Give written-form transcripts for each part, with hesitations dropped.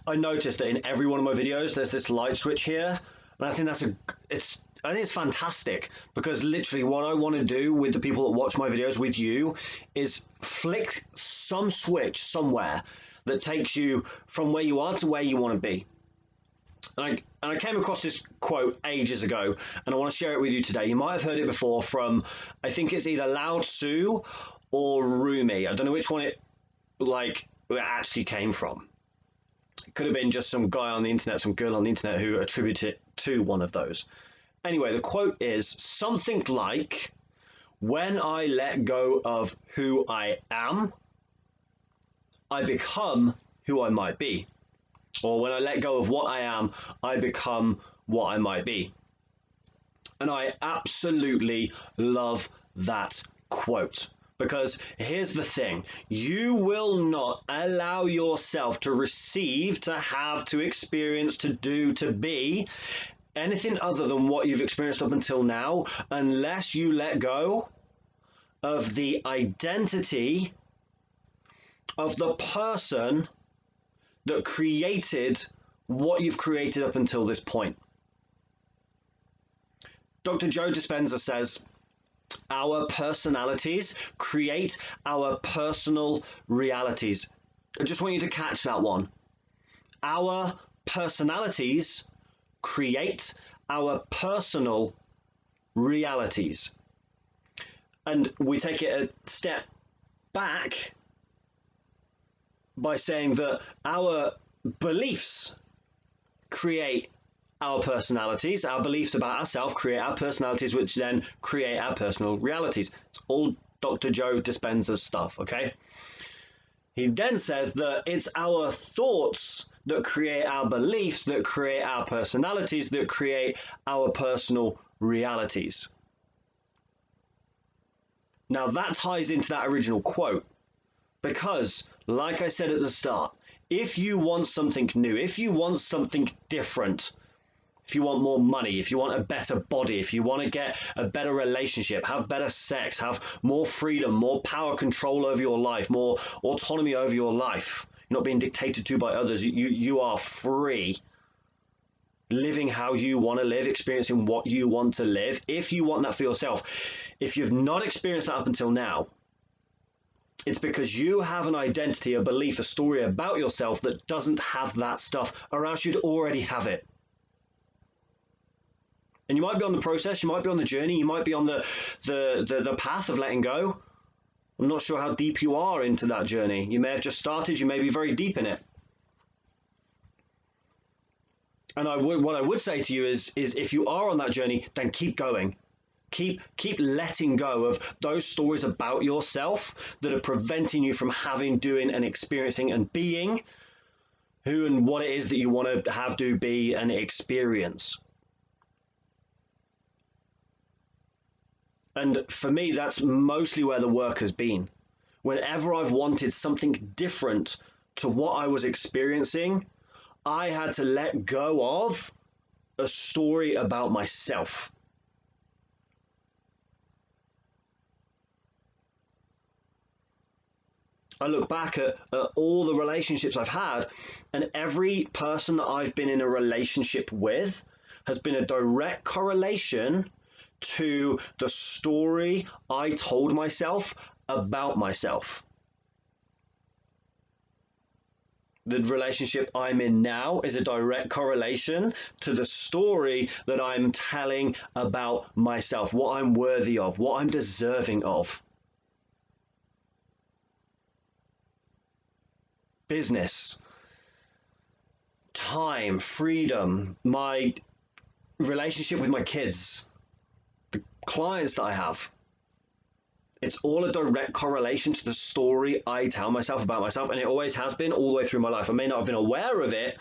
I noticed that in every one of my videos, there's this light switch here, and I think I think it's fantastic, because literally what I want to do with the people that watch my videos with you is flick some switch somewhere that takes you from where you are to where you want to be. And I came across this quote ages ago, and I want to share it with you today. You might have heard it before from, I think it's either Lao Tzu or Rumi. I don't know which one it actually came from. It could have been just some guy on the internet, some girl on the internet who attributed it to one of those. Anyway, the quote is something like, "When I let go of who I am, I become who I might be." Or when I let go of what I am, I become what I might be. And I absolutely love that quote. Because here's the thing, you will not allow yourself to receive, to have, to experience, to do, to be anything other than what you've experienced up until now, unless you let go of the identity of the person that created what you've created up until this point. Dr. Joe Dispenza says, our personalities create our personal realities. I just want you to catch that one. Our personalities create our personal realities. And we take it a step back by saying that our beliefs create our personalities. Our beliefs about ourselves create our personalities, which then create our personal realities. It's all Dr. Joe Dispenza's stuff, okay? He then says that it's our thoughts that create our beliefs, that create our personalities, that create our personal realities. Now that ties into that original quote, because, like I said at the start, if you want something new, if you want something different, if you want more money, if you want a better body, if you want to get a better relationship, have better sex, have more freedom, more power control over your life, more autonomy over your life, you're not being dictated to by others, you are free, living how you want to live, experiencing what you want to live, if you want that for yourself. If you've not experienced that up until now, it's because you have an identity, a belief, a story about yourself that doesn't have that stuff, or else you'd already have it. And you might be on the process, you might be on the journey, you might be on the path of letting go. I'm not sure how deep you are into that journey. You may have just started, you may be very deep in it. And what I would say to you is if you are on that journey, then keep going. Keep letting go of those stories about yourself that are preventing you from having, doing, and experiencing and being who and what it is that you want to have, do, be, and experience. And for me, that's mostly where the work has been. Whenever I've wanted something different to what I was experiencing, I had to let go of a story about myself. I look back at all the relationships I've had, and every person that I've been in a relationship with has been a direct correlation to the story I told myself about myself. The relationship I'm in now is a direct correlation to the story that I'm telling about myself, what I'm worthy of, what I'm deserving of. Business, time, freedom, my relationship with my kids, the clients that I have. It's all a direct correlation to the story I tell myself about myself, and it always has been all the way through my life. I may not have been aware of it,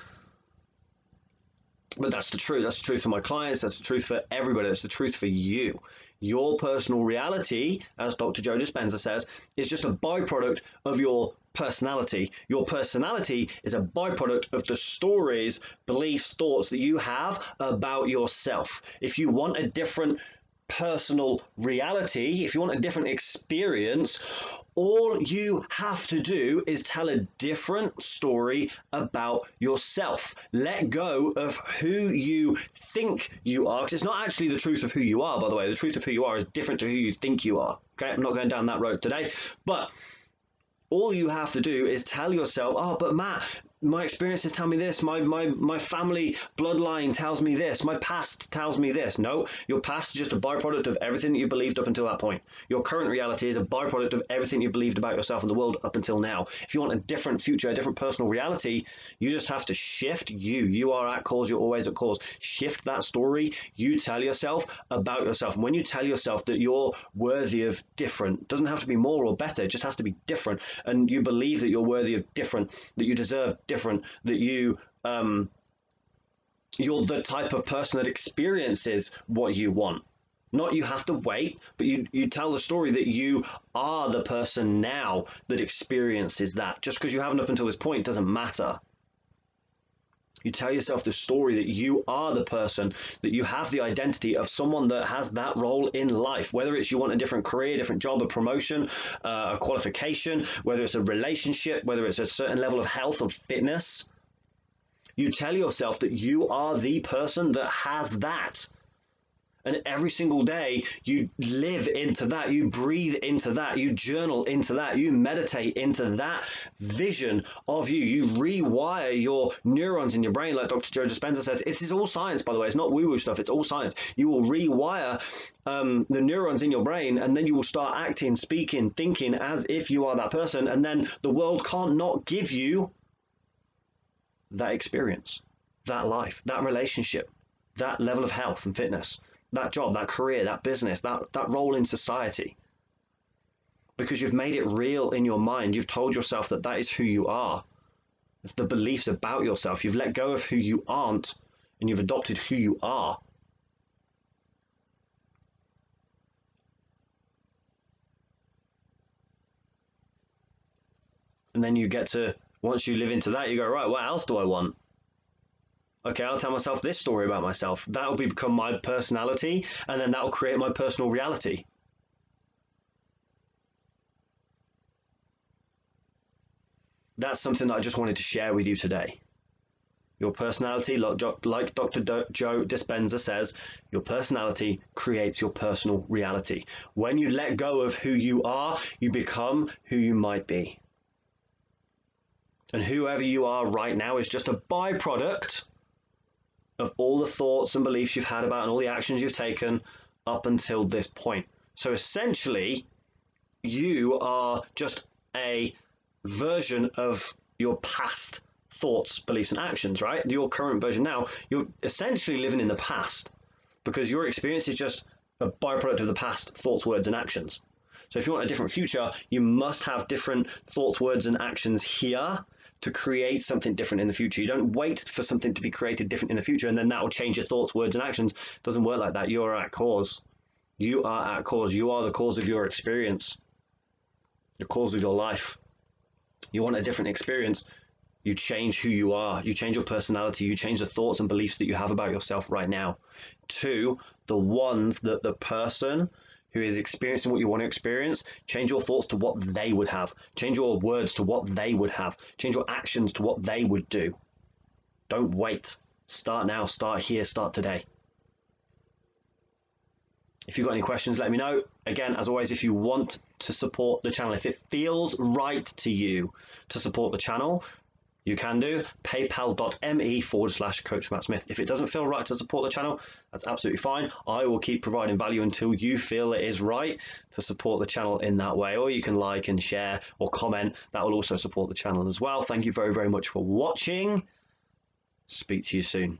but that's the truth. That's the truth for my clients. That's the truth for everybody. That's the truth for you. Your personal reality, as Dr. Joe Dispenza says, is just a byproduct of your personality. Your personality is a byproduct of the stories, beliefs, thoughts that you have about yourself. If you want a different personal reality, if you want a different experience, all you have to do is tell a different story about yourself. Let go of who you think you are, because it's not actually the truth of who you are, by the way. The truth of who you are is different to who you think you are. Okay, I'm not going down that road today, but all you have to do is tell yourself, oh, but Matt, my experiences tell me this, my family bloodline tells me this, my past tells me this. No, your past is just a byproduct of everything that you believed up until that point. Your current reality is a byproduct of everything you believed about yourself and the world up until now. If you want a different future, a different personal reality, you just have to shift you. You are at cause, you're always at cause. Shift that story you tell yourself about yourself. And when you tell yourself that you're worthy of different, it doesn't have to be more or better, it just has to be different. And you believe that you're worthy of different, that you deserve different, that you're the type of person that experiences what you want. Not you have to wait, but you tell the story that you are the person now that experiences that. Just because you haven't up until this point doesn't matter. You tell yourself the story that you are the person, that you have the identity of someone that has that role in life, whether it's you want a different career, different job, a promotion, a qualification, whether it's a relationship, whether it's a certain level of health or fitness. You tell yourself that you are the person that has that. And every single day you live into that, you breathe into that, you journal into that, you meditate into that vision of you. You rewire your neurons in your brain, like Dr. Joe Dispenza says. It is all science, by the way. It's not woo-woo stuff. It's all science. You will rewire the neurons in your brain, and then you will start acting, speaking, thinking as if you are that person. And then the world can't not give you that experience, that life, that relationship, that level of health and fitness, that job, that career, that business, that role in society. Because you've made it real in your mind. You've told yourself that that is who you are. It's the beliefs about yourself. You've let go of who you aren't, and you've adopted who you are. And then you get to, once you live into that, you go, right, what else do I want? Okay, I'll tell myself this story about myself. That will become my personality, and then that will create my personal reality. That's something that I just wanted to share with you today. Your personality, like Dr. Joe Dispenza says, your personality creates your personal reality. When you let go of who you are, you become who you might be. And whoever you are right now is just a byproduct of all the thoughts and beliefs you've had about and all the actions you've taken up until this point. So essentially, you are just a version of your past thoughts, beliefs, and actions, right? Your current version now, you're essentially living in the past because your experience is just a byproduct of the past thoughts, words, and actions. So if you want a different future, you must have different thoughts, words, and actions here to create something different in the future. You don't wait for something to be created different in the future and then that will change your thoughts, words, and actions. It doesn't work like that. You are at cause. You are at cause. You are the cause of your experience, the cause of your life. You want a different experience, you change who you are. You change your personality. You change the thoughts and beliefs that you have about yourself right now to the ones that the person who is experiencing what you want to experience, change your thoughts to what they would have. Change your words to what they would have. Change your actions to what they would do. Don't wait. Start now. Start here. Start today. If you've got any questions, let me know. Again, as always, if you want to support the channel, if it feels right to you to support the channel, you can do paypal.me/Coach Matt Smith. If it doesn't feel right to support the channel, that's absolutely fine. I will keep providing value until you feel it is right to support the channel in that way. Or you can like and share or comment. That will also support the channel as well. Thank you very, very much for watching. Speak to you soon.